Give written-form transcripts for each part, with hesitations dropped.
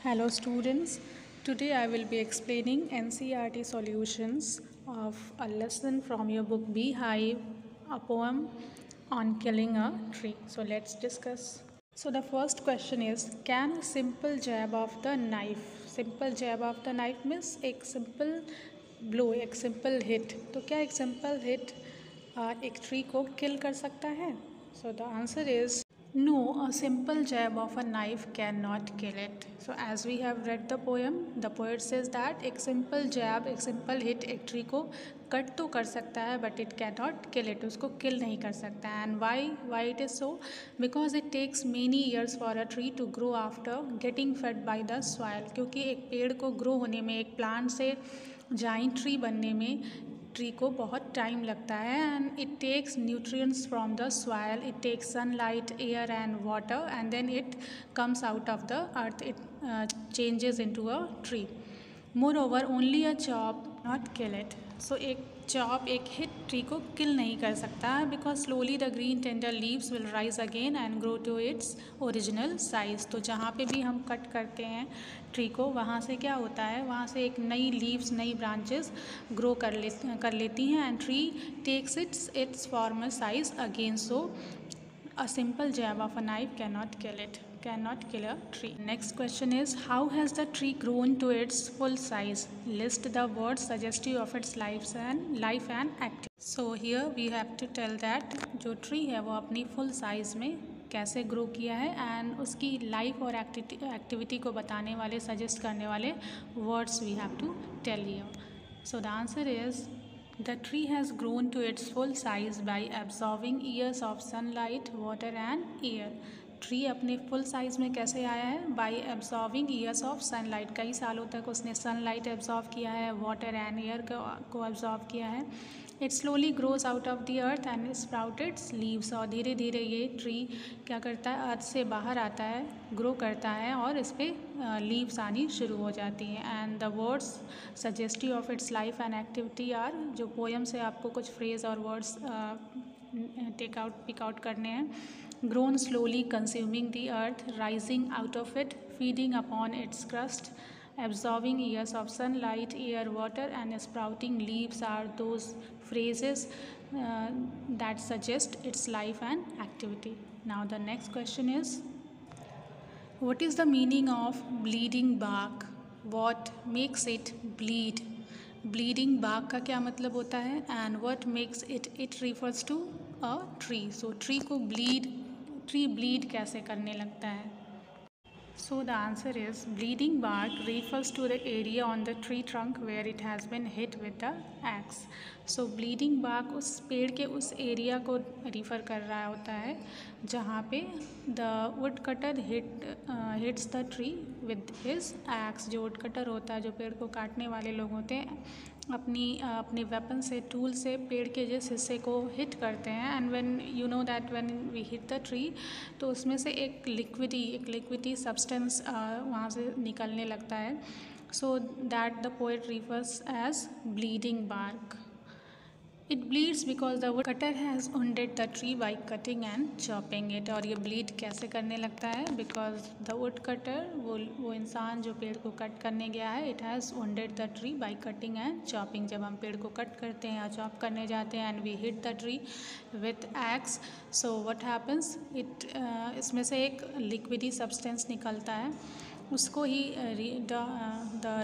Hello students, today I will be explaining NCERT solutions of a lesson from your book Beehive, a poem on killing a tree. So let's discuss. So the first question is, can a simple jab of the knife means एक simple blow, एक simple hit. तो क्या एक simple hit एक tree को kill कर सकता है? So the answer is no, a simple jab of a knife cannot kill it. So as we have read the poem, the poet says that एक simple jab, एक simple hit एक tree को cut तो कर सकता है but it cannot kill it, उसको kill नहीं कर सकता है. And why it is so? Because it takes many years for a tree to grow after getting fed by the soil. क्योंकि एक पेड़ को grow होने में, एक plant से giant tree बनने में ट्री को बहुत टाइम लगता है and it takes nutrients from the soil, it takes sunlight, air and water and then it comes out of the earth, it changes into a tree. Moreover only a chop not kill it. So एक chop, एक hit tree को किल नहीं कर सकता because slowly the green tender leaves will rise again and grow to its original size. तो जहाँ पे भी हम कट करते हैं ट्री को, वहाँ से क्या होता है, वहाँ से एक नई लीव्स, नई ब्रांचेस ग्रो कर लेती हैं and tree takes its former size again. So a simple jab of a knife cannot kill a tree. Next question is, how has the tree grown to its full size? List the words suggestive of its life and activity. So here we have to tell that जो tree है वो अपनी full size में कैसे grow किया है and उसकी life और एक्टिविटी को बताने वाले, सजेस्ट करने वाले words we have to tell you. So the answer is The tree has grown to its full size by absorbing years of sunlight, water and air. Tree अपने full size में कैसे आया है? By absorbing years of sunlight. कई सालों तक उसने sunlight absorb किया है, वाटर एंड एयर को एब्जॉर्व किया है. It slowly grows out of the earth and sprouted leaves. और धीरे धीरे ये ट्री क्या करता है, अर्थ से बाहर आता है, ग्रो करता है और इस पर लीव्स आनी शुरू हो जाती हैं. And the words suggestive of its life and activity are, जो पोएम से आपको कुछ फ्रेज और वर्ड्स पिक आउट करने हैं. Grown slowly, consuming the earth, rising out of it, feeding upon its crust, absorbing years of sunlight, air, water, and sprouting leaves are those phrases that suggest its life and activity. Now the next question is, what is the meaning of bleeding bark? What makes it bleed? Bleeding bark का क्या मतलब होता है? And what makes it refers to a tree. So tree को tree bleed कैसे करने लगता है? So the answer is, bleeding bark refers to the area on the tree trunk where it has been hit with the axe. So bleeding bark उस पेड़ के उस area को रिफ़र कर रहा होता है जहाँ पे the woodcutter hits the tree with his axe. जो woodcutter होता है, जो पेड़ को काटने वाले लोग होते हैं, अपने वेपन से, टूल से पेड़ के जिस हिस्से को हिट करते हैं. And when you know that when we hit the tree, तो उसमें से एक लिक्विडी सब्सटेंस वहाँ से निकलने लगता है. So that the poet refers as bleeding bark. It bleeds because the wood cutter has wounded the tree by cutting and chopping it. और ये ब्लीड कैसे करने लगता है? बिकॉज द वुड कटर, वो इंसान जो पेड़ को कट करने गया है, it has wounded the tree by cutting and chopping. जब हम पेड़ को कट करते हैं या चॉप करने जाते हैं and we hit the tree with axe, so what happens, इसमें से एक लिक्विडी सब्सटेंस निकलता है. उसको ही द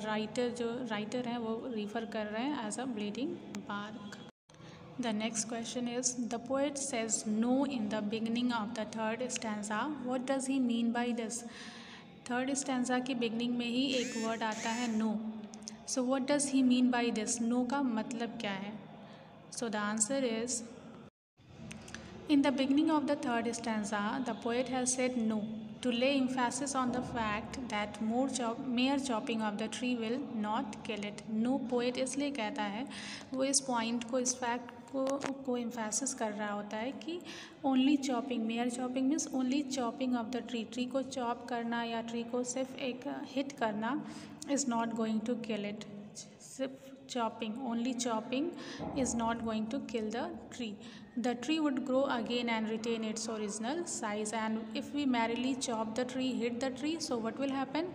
राइटर हैं वो रिफ़र कर रहे हैं as a bleeding bark. The next question is, the poet says no in the beginning of the third stanza. What does he mean by this? Third stanza की beginning में ही एक word आता है no. So what does he mean by this? No का मतलब क्या है? So the answer is, in the beginning of the third stanza, the poet has said no to lay emphasis on the fact that mere chopping of the tree will not kill it. No poet इसलिए कहता है, वो इस point को, इस fact को emphasis कर रहा होता है कि only chopping, mere chopping means only chopping of the tree को चॉप करना या ट्री को सिर्फ एक हिट करना is not going to kill it. सिर्फ chopping, only chopping is not going to kill the tree. The tree would grow again and retain its original size. And if we merely chop the tree, hit the tree, so what will happen?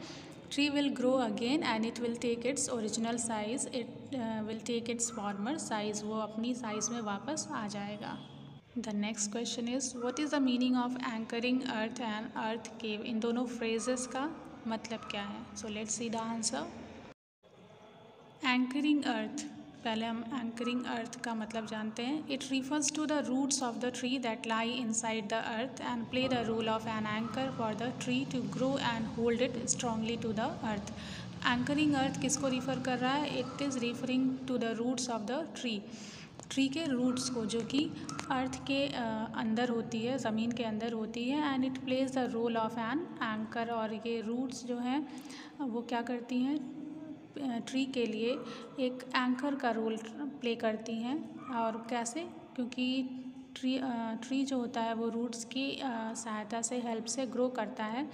Tree will grow again and it will take its original size. It will take its former size. वो अपनी size में वापस आ जाएगा. The next question is what is the meaning of anchoring earth and earth cave? इन दोनों phrases का मतलब क्या है? So let's see the answer. Anchoring earth, पहले हम anchoring earth का मतलब जानते हैं. It refers to the roots of the tree that lie inside the earth and play the role of an anchor for the tree to grow and hold it strongly to the earth. Anchoring earth किसको refer कर रहा है? It is referring to the roots of the tree. Tree के roots को, जो कि अर्थ के अंदर होती है, ज़मीन के अंदर होती है. And it plays the role of an anchor. और ये रूट्स जो हैं वो क्या करती हैं? ट्री के लिए एक एंकर का रोल प्ले करती हैं. और कैसे? क्योंकि ट्री जो होता है वो रूट्स की सहायता से, हेल्प से ग्रो करता है.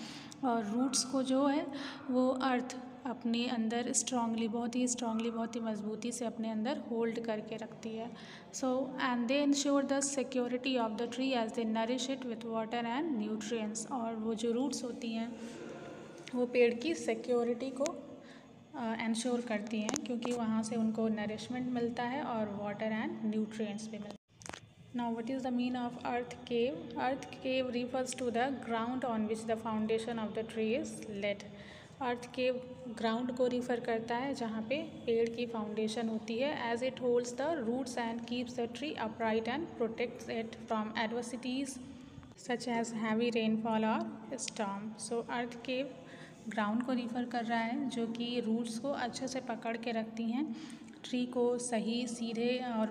और रूट्स को जो है वो अर्थ अपने अंदर स्ट्रांगली, बहुत ही मजबूती से अपने अंदर होल्ड करके रखती है. So and they ensure the security of the tree as they nourish it with water and nutrients. और वो जो रूट्स होती हैं वो पेड़ की सिक्योरिटी को इंश्योर करती हैं, क्योंकि वहाँ से उनको नरिशमेंट मिलता है और वाटर एंड न्यूट्रिएंट्स भी मिलते हैं. Now what is the meaning of earth cave? Earth cave refers to the ground on which the foundation of the tree is laid. Earth cave ground को रिफ़र करता है जहाँ पे पेड़ की फाउंडेशन होती है. As it holds the roots and keeps the tree upright and protects it from adversities such as heavy rainfall और storm. So earth cave ground को रिफ़र कर रहा है जो कि रूट्स को अच्छे से पकड़ के रखती हैं, ट्री को सही, सीधे और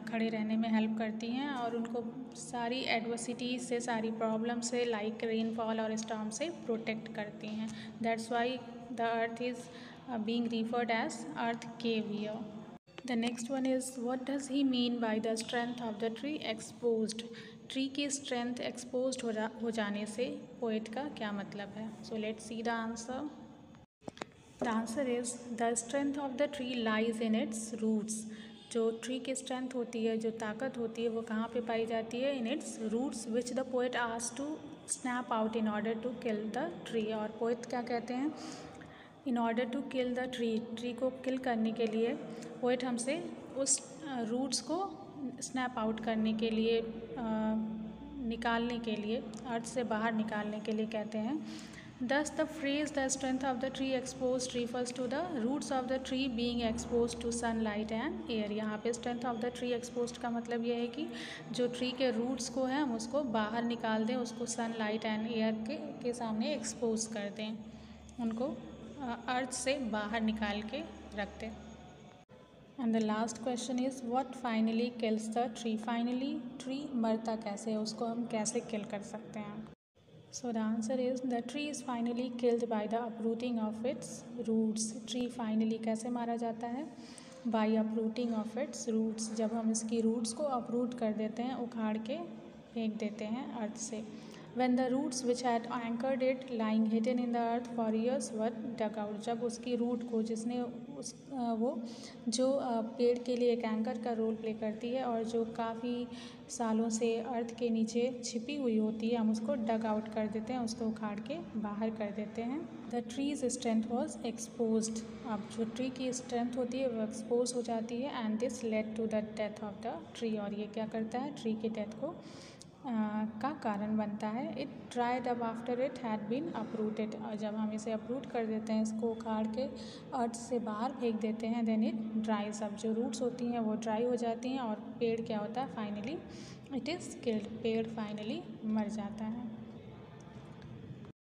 खड़े रहने में हेल्प करती हैं और उनको सारी एडवर्सिटीज से, सारी प्रॉब्लम से लाइक रेनफॉल और स्टॉर्म से प्रोटेक्ट करती हैं. That's why the earth is being referred as earth cave here. The next one is what does he mean by the strength of the tree exposed. Tree की strength exposed हो जाने से poet का क्या मतलब है? So let's see the answer. The answer is the strength of the tree lies in its roots. जो tree की स्ट्रेंथ होती है, जो ताकत होती है, वो कहाँ पे पाई जाती है? In its roots which the poet asked to snap out in order to kill the tree. और पोएट क्या कहते हैं? In order to kill the tree, tree को किल करने के लिए पोएट हमसे उस रूट्स को स्नैप आउट करने के लिए, निकालने के लिए, अर्थ से बाहर निकालने के लिए कहते हैं. Thus, the phrase "the strength of the tree exposed" refers to the roots of the tree being exposed to sunlight and air. यहाँ पे strength of the tree exposed का मतलब ये है कि जो ट्री के रूट्स को है हम उसको बाहर निकाल दें, उसको सनलाइट एंड एयर के सामने एक्सपोज कर दें, उनको अर्थ से बाहर निकाल के रख दें. And the last question is what finally kills the tree. Finally tree मरता कैसे है, उसको हम कैसे किल कर सकते हैं? So the answer is the tree is finally killed by the uprooting of its roots. Tree finally कैसे मारा जाता है? By uprooting of its roots. जब हम इसकी roots को uproot कर देते हैं, उखाड़ के फेंक देते हैं अर्थ से. When the roots which had anchored it lying hidden in the earth for years were dug out. जब उसकी रूट को, जिसने वो जो पेड़ के लिए एक एंकर का रोल प्ले करती है और जो काफ़ी सालों से अर्थ के नीचे छिपी हुई होती है, हम उसको डग आउट कर देते हैं, उसको उखाड़ के बाहर कर देते हैं. The trees strength was exposed. अब जो ट्री की स्ट्रेंथ होती है वो एक्सपोज हो जाती है. And this led to the death of the tree. और ये क्या करता है? ट्री की डेथ को का कारण बनता है. It dried up after it had been uprooted. और जब हम इसे अपरूट कर देते हैं, इसको उखाड़ के अर्थ से बाहर फेंक देते हैं, देन इट ड्राइज अप. जो रूट्स होती हैं वो ड्राई हो जाती हैं और पेड़ क्या होता है? Finally it is killed. पेड़ फाइनली मर जाता है.